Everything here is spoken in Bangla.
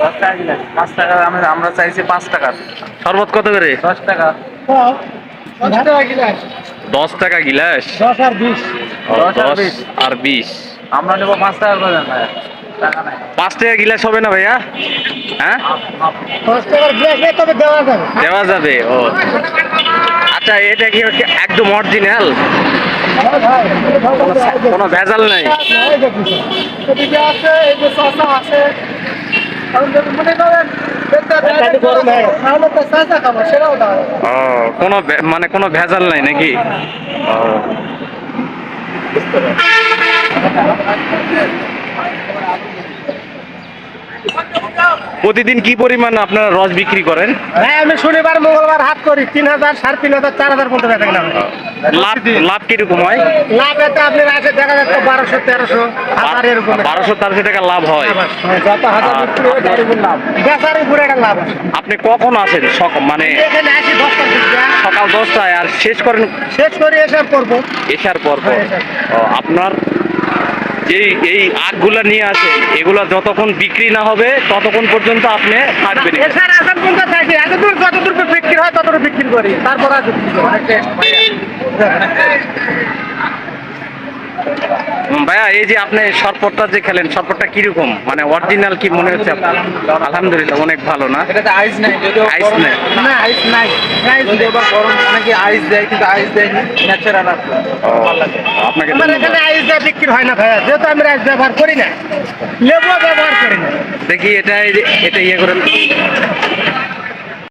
10 টাকা গিলাস, 5 টাকা আমরা চাইছি 5 টাকা। শরবত কত করে? 10 টাকা। 10 টাকা গিলাস। 10 টাকা গিলাস। 10 আর 20। ও, 10 আর 10 20। আর 20। আমরা নেবো 5 টাকা করে দেন ভাই, টাকা নাই। 5 টাকা গিলাস হবে না ভাইয়া? হ্যাঁ, 10 টাকার গ্লাস নেই, তবে দেওয়া যাবে। দেওয়া যাবে। ও আচ্ছা, এটা কি একদম অরিজিনাল? হ্যাঁ ভাই, কোনো ভেজাল নাই? এদিকে আছে, এই যে শসা আছে। কারণ যদি মনে করেন গরম হয়ে গেছে, তাহলে তো শসা খাবো, সেটাও দাও। ও, কোনো মানে কোনো ভেজাল নাই নাকি? ও, প্রতিদিন কি পরিমাণ আপনারা রস বিক্রি করেন? ভাই আমি শনিবার মঙ্গলবার হাট করি, 3,000, 3,500, 4,000 পর্যন্ত বেচা কেনা হয়। লাভ লাভ কিরকম হয়? লাভ এতে আপনার আসে দেখা যাচ্ছে 1200, 1300, 1000 এরকম। 1200-1300 টাকা লাভ হয়। যত হাজার বিক্রি হয় তার উপর লাভ, বেচার উপরে একটা লাভ আছে। আপনি কখন আসেন? মানে এখানে আসি 10টার দিকে, সকাল 10টায়, আর শেষ করেন শেষ করে এসে করবো। এশার পর পর? ও, আপনার এই আগগুলা নিয়ে আসেন, এগুলা যতক্ষণ বিক্রি না হবে ততক্ষণ পর্যন্ত আপনি থাকবেন। এছাড়া এখন পর্যন্ত থাকি, এতদূর যতদূর বিক্রি হয় ততদূর বিক্রি করি, তারপর আর বিক্রি করি। ভাইয়া, এই যে আপনি শরবতটা যে খেলেন, শরবতটা কিরকম, মানে অরিজিনাল কি মনে হচ্ছে আপনার? আলহামদুলিল্লাহ, অনেক ভালো না? এটাতে আইস নাই, যদিও আইস গরম। নাই? না আইস নাই, যদিও বা গরম, অনেকে আইস দেয় কিন্তু আইস দেয়নি, ন্যাচারাল আসলে ভালো লাগে। আপনাকে আমার ধন্যবাদ। এখানে আইস দিয়ে বিক্রি হয় না ভাইয়া, যেহেতু আমি আইস ব্যবহার করি না, লেবু ব্যবহার করি না। দেখি এটা, এটা ইয়ে করেন।